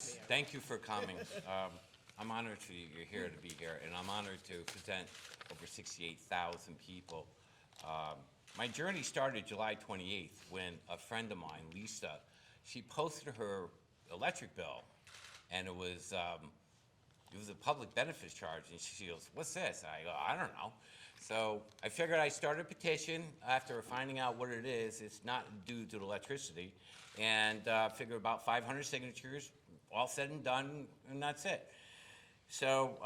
Thank you for coming. I'm honored you're here to be here, and I'm honored to present over 68,000 people. My journey started July 28th when a friend of mine, Lisa, she posted her electric bill, and it was a public benefits charge, and she goes, "What's this?" I go, "I don't know." So I figured I'd start a petition after finding out what it is. It's not due to the electricity, and figure about 500 signatures, all said and done, and that's it. So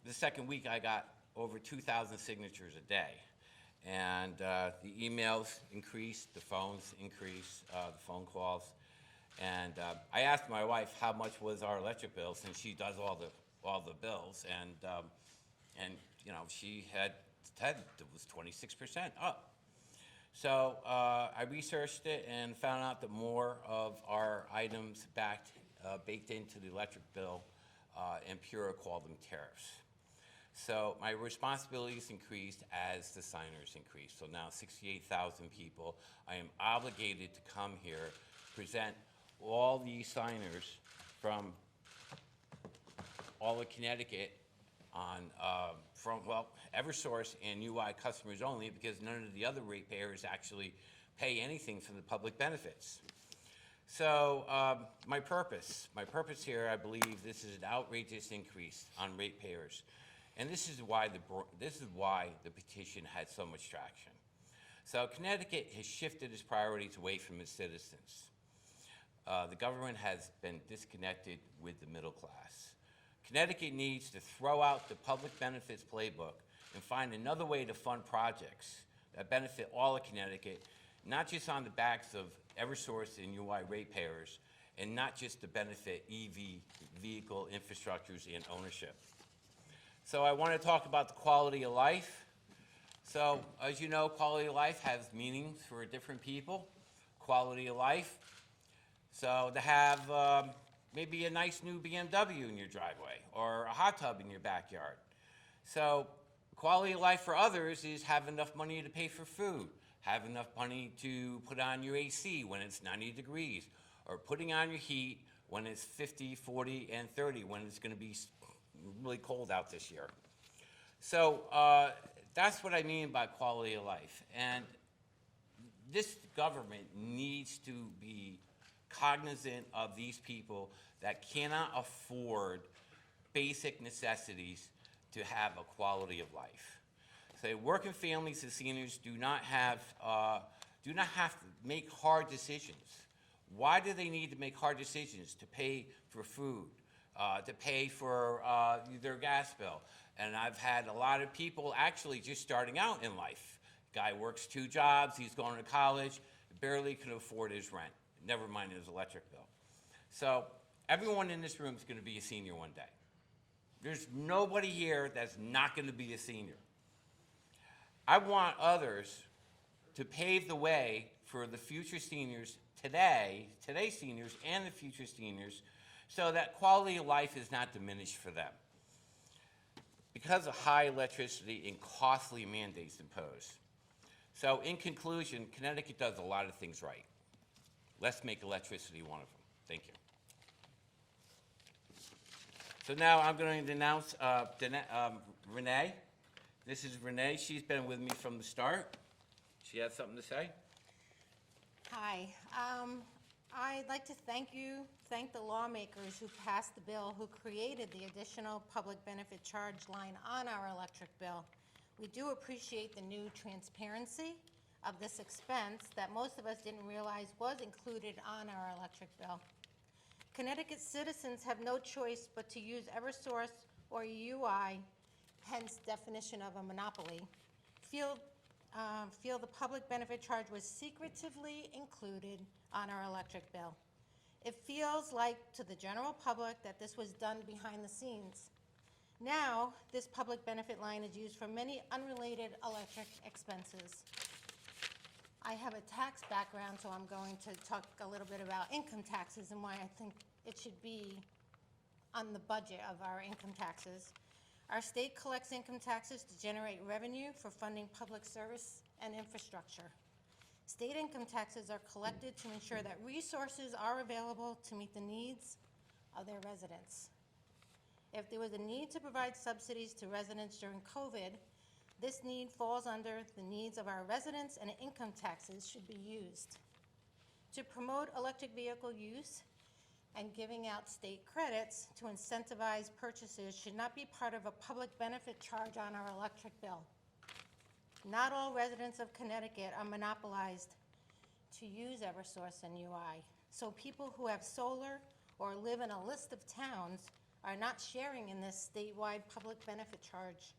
the second week I got over 2,000 signatures a day, and the emails increased, the phones increased, the phone calls, and I asked my wife how much was our electric bill, since she does all the bills, and you know, she had said it was 26% up. So I researched it and found out that more of our items baked into the electric bill, and Pura called them tariffs. So my responsibilities increased as the signers increased. So now 68,000 people. I am obligated to come here, present all these signers from all of Connecticut on Eversource and UI customers only, because none of the other ratepayers actually pay anything for the public benefits. So my purpose here, I believe this is an outrageous increase on ratepayers, and this is why the petition had so much traction. So Connecticut has shifted its priorities away from its citizens. The government has been disconnected with the middle class. Connecticut needs to throw out the public benefits playbook and find another way to fund projects that benefit all of Connecticut, not just on the backs of Eversource and UI ratepayers, and not just to benefit EV vehicle infrastructures and ownership. So I want to talk about the quality of life. So as you know, quality of life has meanings for different people. Quality of life, so to have maybe a nice new BMW in your driveway or a hot tub in your backyard. So quality of life for others is have enough money to pay for food, have enough money to put on your AC when it's 90 degrees, or putting on your heat when it's 50, 40, and 30, when it's going to be really cold out this year. So that's what I mean by quality of life. And this government needs to be cognizant of these people that cannot afford basic necessities to have a quality of life. So working families and seniors do not have to make hard decisions. Why do they need to make hard decisions? To pay for food, to pay for their gas bill. And I've had a lot of people actually just starting out in life. Guy works 2 jobs, he's going to college, barely can afford his rent, never mind his electric bill. So everyone in this room is going to be a senior one day. There's nobody here that's not going to be a senior. I want others to pave the way for the future seniors today's seniors and the future seniors, so that quality of life is not diminished for them because of high electricity and costly mandates imposed. So in conclusion, Connecticut does a lot of things right. Let's make electricity one of them. Thank you. So now I'm going to announce Renee. This is Renee. She's been with me from the start. She has something to say. Hi. I'd like to thank the lawmakers who passed the bill, who created the additional public benefit charge line on our electric bill. We do appreciate the new transparency of this expense that most of us didn't realize was included on our electric bill. Connecticut citizens have no choice but to use Eversource or UI, hence definition of a monopoly, feel the public benefit charge was secretively included on our electric bill. It feels like to the general public that this was done behind the scenes. Now, this public benefit line is used for many unrelated electric expenses. I have a tax background, so I'm going to talk a little bit about income taxes and why I think it should be on the budget of our income taxes. Our state collects income taxes to generate revenue for funding public service and infrastructure. State income taxes are collected to ensure that resources are available to meet the needs of their residents. If there was a need to provide subsidies to residents during COVID, this need falls under the needs of our residents, and income taxes should be used. To promote electric vehicle use and giving out state credits to incentivize purchases should not be part of a public benefit charge on our electric bill. Not all residents of Connecticut are monopolized to use Eversource and UI, so people who have solar or live in a list of towns are not sharing in this statewide public benefit charge.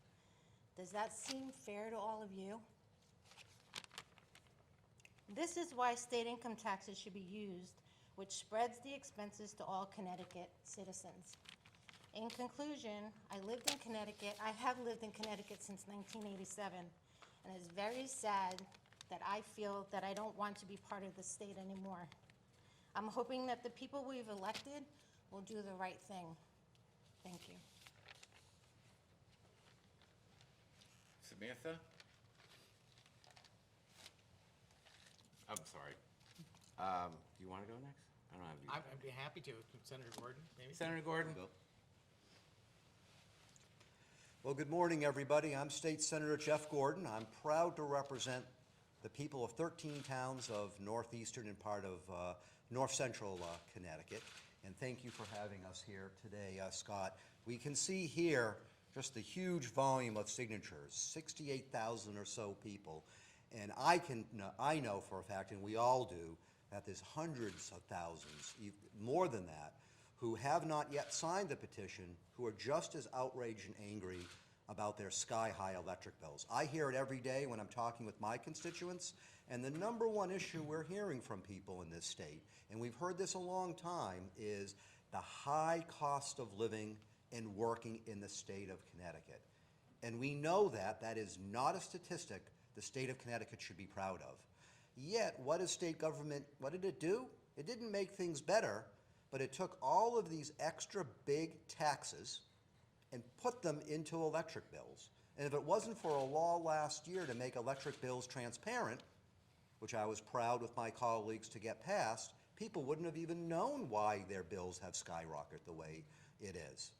Does that seem fair to all of you? This is why state income taxes should be used, which spreads the expenses to all Connecticut citizens. In conclusion, I have lived in Connecticut since 1987, and it's very sad that I feel that I don't want to be part of the state anymore. I'm hoping that the people we've elected will do the right thing. Thank you. Samantha? I'm sorry. Do you want to go next? I don't have you. I'd be happy to. Senator Gordon, maybe? Senator Gordon? Well, good morning, everybody. I'm State Senator Jeff Gordon. I'm proud to represent the people of 13 towns of northeastern and part of north central Connecticut. And thank you for having us here today, Scott. We can see here just the huge volume of signatures, 68,000 or so people. And I know for a fact, and we all do, that there's hundreds of thousands, more than that, who have not yet signed the petition, who are just as outraged and angry about their sky-high electric bills. I hear it every day when I'm talking with my constituents, and the number one issue we're hearing from people in this state, and we've heard this a long time, is the high cost of living and working in the state of Connecticut. And we know that that is not a statistic the state of Connecticut should be proud of. Yet, what is state government, what did it do? It didn't make things better, but it took all of these extra big taxes and put them into electric bills. And if it wasn't for a law last year to make electric bills transparent, which I was proud with my colleagues to get passed, people wouldn't have even known why their bills have skyrocketed the way it is.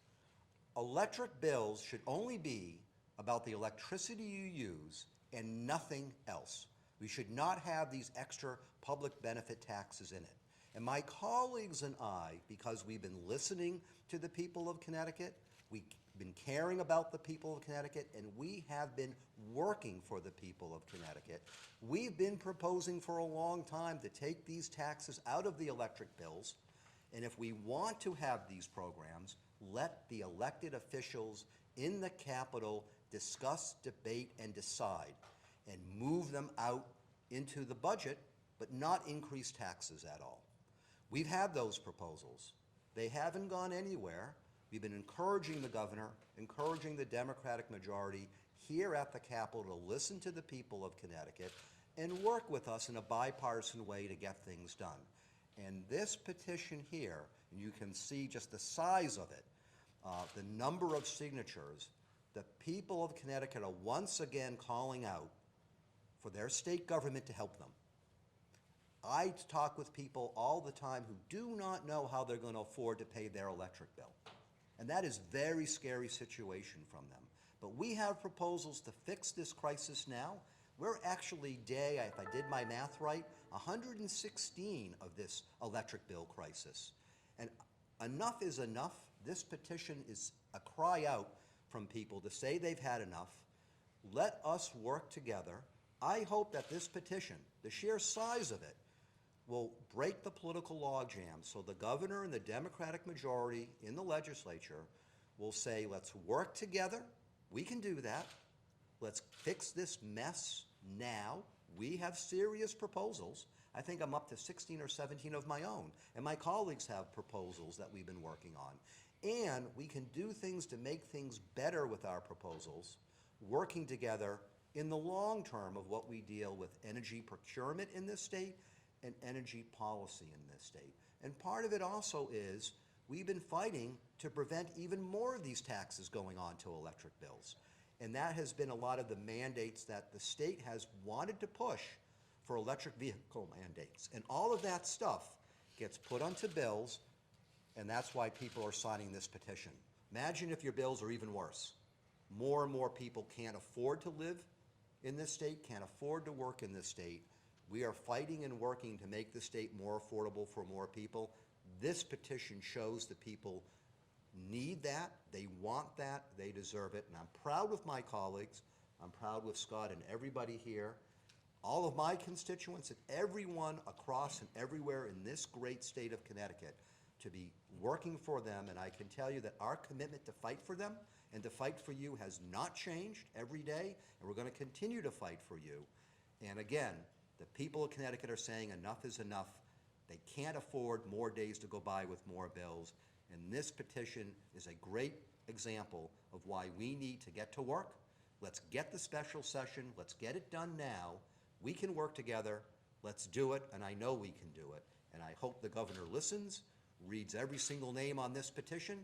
Electric bills should only be about the electricity you use and nothing else. We should not have these extra public benefit taxes in it. And my colleagues and I, because we've been listening to the people of Connecticut, we've been caring about the people of Connecticut, and we have been working for the people of Connecticut. We've been proposing for a long time to take these taxes out of the electric bills, and if we want to have these programs, let the elected officials in the Capitol discuss, debate, and decide, and move them out into the budget, but not increase taxes at all. We've had those proposals. They haven't gone anywhere. We've been encouraging the governor, encouraging the Democratic majority here at the Capitol to listen to the people of Connecticut and work with us in a bipartisan way to get things done. And this petition here, and you can see just the size of it, the number of signatures, the people of Connecticut are once again calling out for their state government to help them. I talk with people all the time who do not know how they're going to afford to pay their electric bill. And that is a very scary situation from them. But we have proposals to fix this crisis now. We're actually if I did my math right, 116 of this electric bill crisis. And enough is enough. This petition is a cry out from people to say they've had enough. Let us work together. I hope that this petition, the sheer size of it, will break the political logjam so the governor and the Democratic majority in the legislature will say, let's work together. We can do that. Let's fix this mess now. We have serious proposals. I think I'm up to 16 or 17 of my own, and my colleagues have proposals that we've been working on. And we can do things to make things better with our proposals, working together in the long term of what we deal with energy procurement in this state and energy policy in this state. And part of it also is we've been fighting to prevent even more of these taxes going on to electric bills. And that has been a lot of the mandates that the state has wanted to push for electric vehicle mandates. And all of that stuff gets put onto bills, and that's why people are signing this petition. Imagine if your bills are even worse. More and more people can't afford to live in this state, can't afford to work in this state. We are fighting and working to make the state more affordable for more people. This petition shows the people need that, they want that, they deserve it, and I'm proud with my colleagues, I'm proud with Scott and everybody here, all of my constituents and everyone across and everywhere in this great state of Connecticut to be working for them, and I can tell you that our commitment to fight for them and to fight for you has not changed every day, and we're going to continue to fight for you. And again, the people of Connecticut are saying enough is enough. They can't afford more days to go by with more bills, and this petition is a great example of why we need to get to work. Let's get the special session, let's get it done now. We can work together, let's do it, and I know we can do it. And I hope the governor listens, reads every single name on this petition,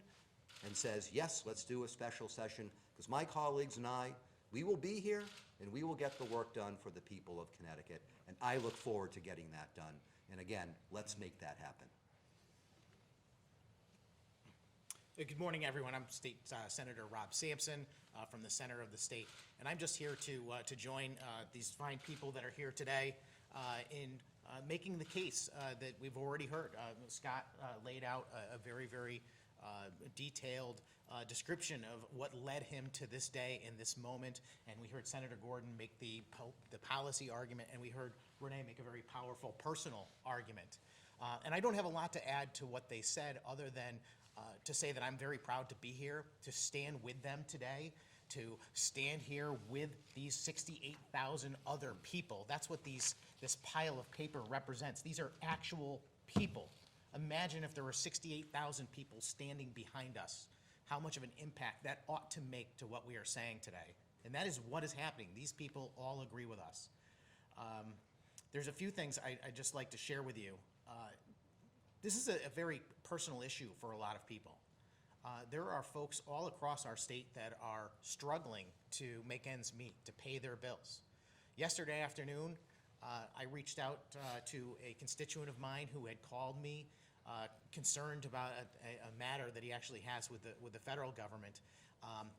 and says, yes, let's do a special session, because my colleagues and I, we will be here, and we will get the work done for the people of Connecticut, and I look forward to getting that done. And again, let's make that happen. Good morning, everyone. I'm State Senator Rob Samson from the center of the state, and I'm just here to join these fine people that are here today in making the case that we've already heard. Scott laid out a very, very detailed description of what led him to this day and this moment, and we heard Senator Gordon make the policy argument, and we heard Renee make a very powerful personal argument. And I don't have a lot to add to what they said other than to say that I'm very proud to be here, to stand with them today, to stand here with these 68,000 other people. That's what this pile of paper represents. These are actual people. Imagine if there were 68,000 people standing behind us, how much of an impact that ought to make to what we are saying today. And that is what is happening. These people all agree with us. There's a few things I'd just like to share with you. This is a very personal issue for a lot of people. There are folks all across our state that are struggling to make ends meet, to pay their bills. Yesterday afternoon, I reached out to a constituent of mine who had called me concerned about a matter that he actually has with the federal government,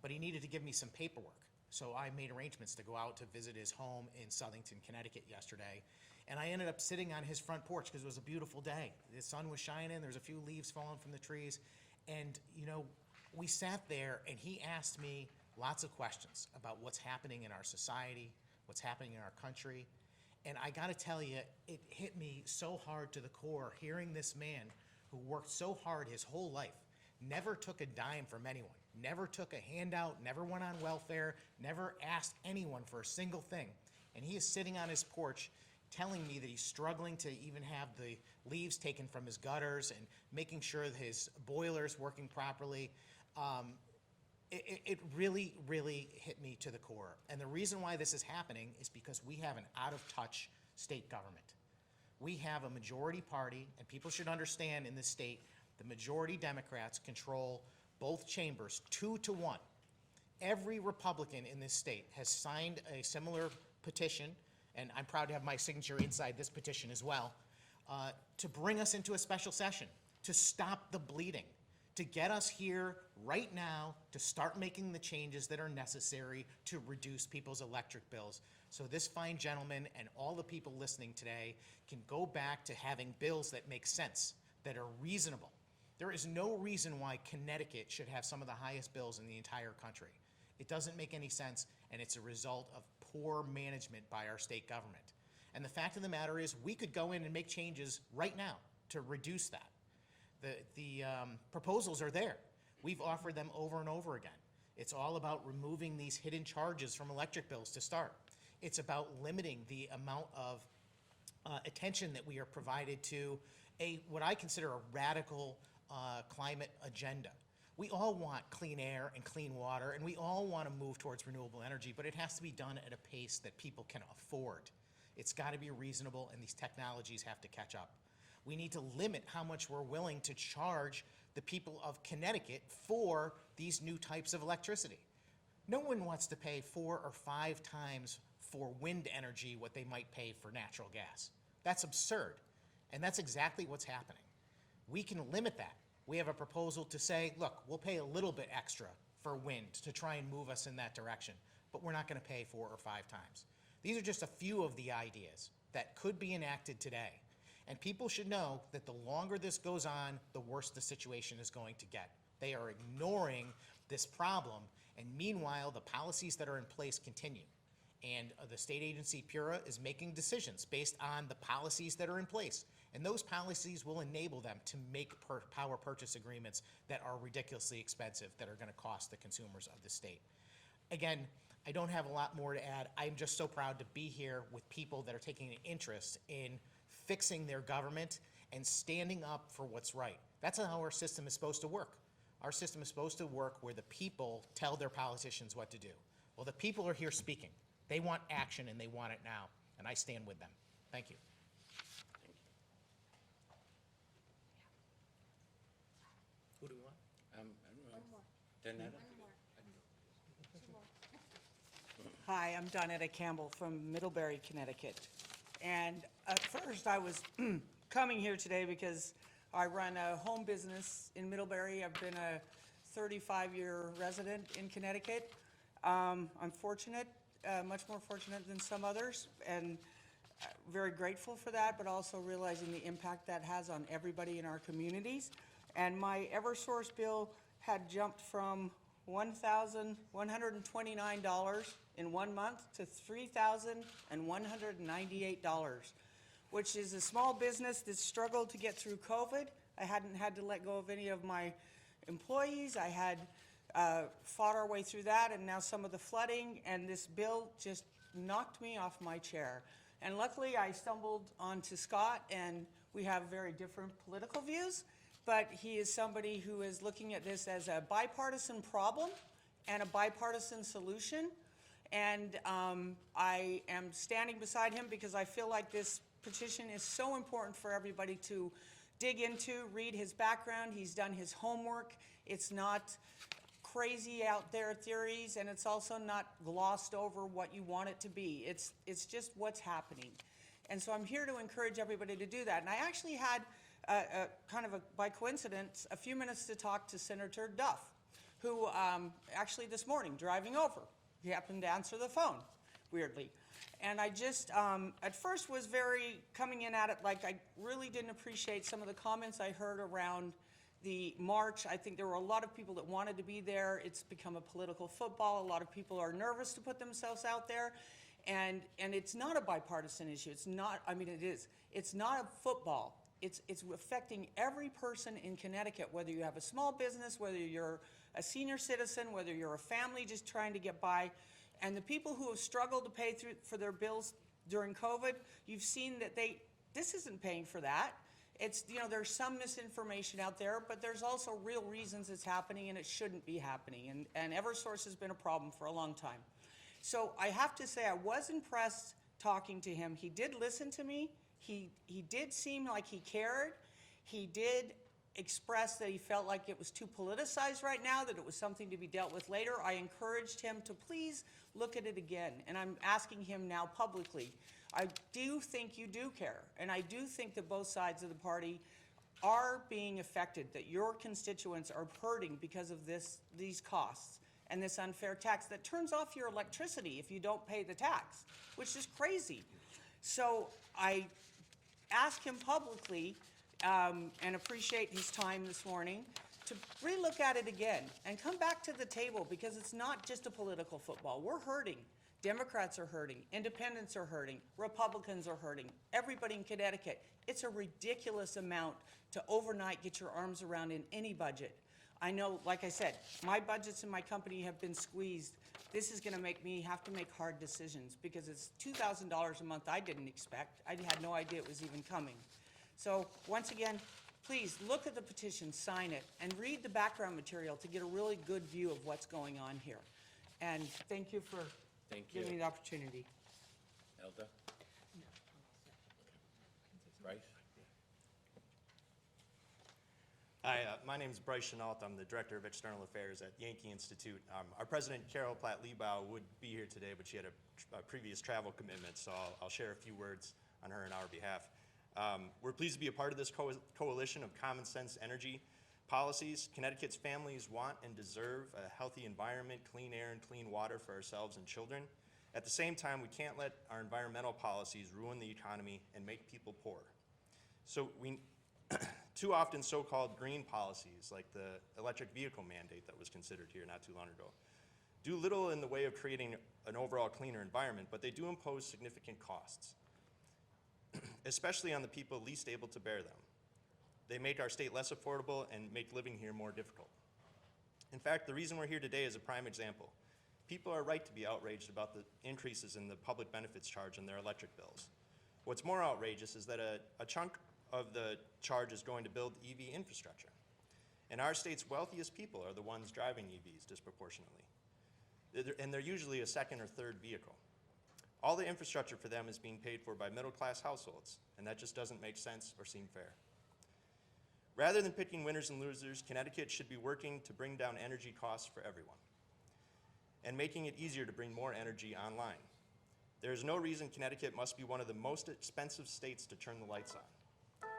but he needed to give me some paperwork. So I made arrangements to go out to visit his home in Southington, Connecticut yesterday. And I ended up sitting on his front porch because it was a beautiful day. The sun was shining, there was a few leaves falling from the trees. And, you know, we sat there and he asked me lots of questions about what's happening in our society, what's happening in our country. And I gotta tell you, it hit me so hard to the core hearing this man who worked so hard his whole life, never took a dime from anyone, never took a handout, never went on welfare, never asked anyone for a single thing. And he is sitting on his porch telling me that he's struggling to even have the leaves taken from his gutters and making sure that his boiler's working properly. It really, really hit me to the core. And the reason why this is happening is because we have an out-of-touch state government. We have a majority party, and people should understand in this state, the majority Democrats control both chambers 2-1. Every Republican in this state has signed a similar petition, and I'm proud to have my signature inside this petition as well, to bring us into a special session, to stop the bleeding, to get us here right now, to start making the changes that are necessary to reduce people's electric bills. So this fine gentleman and all the people listening today can go back to having bills that make sense, that are reasonable. There is no reason why Connecticut should have some of the highest bills in the entire country. It doesn't make any sense, and it's a result of poor management by our state government. And the fact of the matter is, we could go in and make changes right now to reduce that. The proposals are there. We've offered them over and over again. It's all about removing these hidden charges from electric bills to start. It's about limiting the amount of attention that we are provided to what I consider a radical climate agenda. We all want clean air and clean water, and we all want to move towards renewable energy, but it has to be done at a pace that people can afford. It's got to be reasonable, and these technologies have to catch up. We need to limit how much we're willing to charge the people of Connecticut for these new types of electricity. No one wants to pay 4 or 5 times for wind energy what they might pay for natural gas. That's absurd, and that's exactly what's happening. We can limit that. We have a proposal to say, look, we'll pay a little bit extra for wind to try and move us in that direction, but we're not going to pay 4 or 5 times. These are just a few of the ideas that could be enacted today. And people should know that the longer this goes on, the worse the situation is going to get. They are ignoring this problem, and meanwhile, the policies that are in place continue. And the state agency, PURA, is making decisions based on the policies that are in place. And those policies will enable them to make power purchase agreements that are ridiculously expensive, that are going to cost the consumers of the state. Again, I don't have a lot more to add. I'm just so proud to be here with people that are taking an interest in fixing their government and standing up for what's right. That's how our system is supposed to work. Our system is supposed to work where the people tell their politicians what to do. Well, the people are here speaking. They want action, and they want it now, and I stand with them. Thank you. Who do we want? I don't know. Donetta? Hi, I'm Donna Campbell from Middlebury, Connecticut. And at first I was coming here today because I run a home business in Middlebury. I've been a 35-year resident in Connecticut. I'm fortunate, much more fortunate than some others, and very grateful for that, but also realizing the impact that has on everybody in our communities. And my Eversource bill had jumped from $1,129 in 1 month to $3,198, which is a small business that struggled to get through COVID. I hadn't had to let go of any of my employees. I had fought our way through that, and now some of the flooding, and this bill just knocked me off my chair. And luckily, I stumbled onto Scott, and we have very different political views, but he is somebody who is looking at this as a bipartisan problem and a bipartisan solution. And I am standing beside him because I feel like this petition is so important for everybody to dig into, read his background. He's done his homework. It's not crazy out there theories, and it's also not glossed over what you want it to be. It's just what's happening. And so I'm here to encourage everybody to do that. And I actually had, by coincidence, a few minutes to talk to Senator Duff, who actually this morning, driving over, he happened to answer the phone, weirdly. And I just, at first was very coming in at it like I really didn't appreciate some of the comments I heard around the march. I think there were a lot of people that wanted to be there. It's become a political football. A lot of people are nervous to put themselves out there. And it's not a bipartisan issue. It's not, I mean, it is. It's not a football. It's affecting every person in Connecticut, whether you have a small business, whether you're a senior citizen, whether you're a family just trying to get by. And the people who have struggled to pay for their bills during COVID, you've seen that this isn't paying for that. It's, there's some misinformation out there, but there's also real reasons it's happening, and it shouldn't be happening. And Eversource has been a problem for a long time. So I have to say I was impressed talking to him. He did listen to me. He did seem like he cared. He did express that he felt like it was too politicized right now, that it was something to be dealt with later. I encouraged him to please look at it again, and I'm asking him now publicly. I do think you do care, and I do think that both sides of the party are being affected, that your constituents are hurting because of these costs and this unfair tax that turns off your electricity if you don't pay the tax, which is crazy. So I ask him publicly, and appreciate his time this morning, to relook at it again and come back to the table, because it's not just a political football. We're hurting. Democrats are hurting. Independents are hurting. Republicans are hurting. Everybody in Connecticut. It's a ridiculous amount to overnight get your arms around in any budget. I know, like I said, my budgets in my company have been squeezed. This is going to make me have to make hard decisions, because it's $2,000 a month I didn't expect. I had no idea it was even coming. So once again, please look at the petition, sign it, and read the background material to get a really good view of what's going on here. And thank you for giving me the opportunity. Elda? Bryce? Hi, my name is Bryce Chenault. I'm the Director of External Affairs at Yankee Institute. Our President, Carol Platt-Liebau, would be here today, but she had a previous travel commitment, so I'll share a few words on her and our behalf. We're pleased to be a part of this coalition of common sense energy policies. Connecticut's families want and deserve a healthy environment, clean air, and clean water for ourselves and children. At the same time, we can't let our environmental policies ruin the economy and make people poor. So too often so-called green policies, like the electric vehicle mandate that was considered here not too long ago, do little in the way of creating an overall cleaner environment, but they do impose significant costs, especially on the people least able to bear them. They make our state less affordable and make living here more difficult. In fact, the reason we're here today is a prime example. People are right to be outraged about the increases in the public benefits charge on their electric bills. What's more outrageous is that a chunk of the charge is going to build EV infrastructure. And our state's wealthiest people are the ones driving EVs disproportionately. And they're usually a second or third vehicle. All the infrastructure for them is being paid for by middle-class households, and that just doesn't make sense or seem fair. Rather than picking winners and losers, Connecticut should be working to bring down energy costs for everyone and making it easier to bring more energy online. There is no reason Connecticut must be one of the most expensive states to turn the lights on.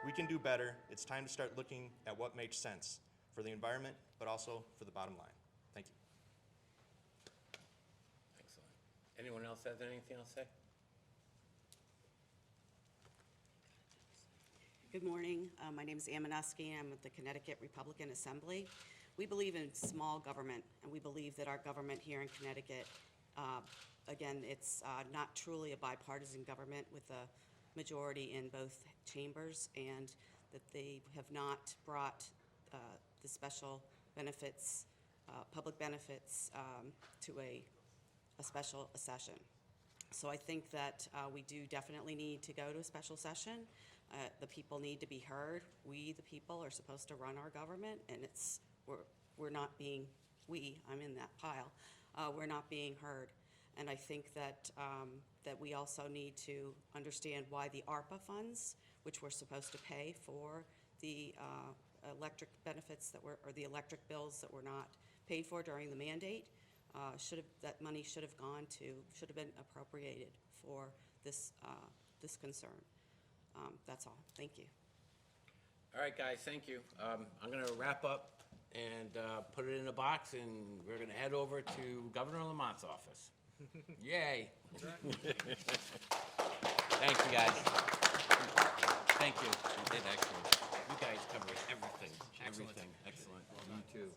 We can do better. It's time to start looking at what makes sense for the environment, but also for the bottom line. Thank you. Excellent. Anyone else have anything else to say? Good morning. My name is Amon. I'm with the Connecticut Republican Assembly. We believe in small government, and we believe that our government here in Connecticut, again, it's not truly a bipartisan government with a majority in both chambers, and that they have not brought the special benefits, public benefits, to a special session. So I think that we do definitely need to go to a special session. The people need to be heard. We, the people, are supposed to run our government, and we're not being, I'm in that pile, we're not being heard. And I think that that we also need to understand why the ARPA funds, which were supposed to pay for the electric benefits or the electric bills that were not paid for during the mandate, that money should have been appropriated for this concern. That's all. Thank you. All right, guys, thank you. I'm going to wrap up and put it in a box, and we're going to head over to Governor Lamont's office. Yay. Thank you, guys. Thank you. You did excellent. You guys covered everything. Everything. Excellent. You too.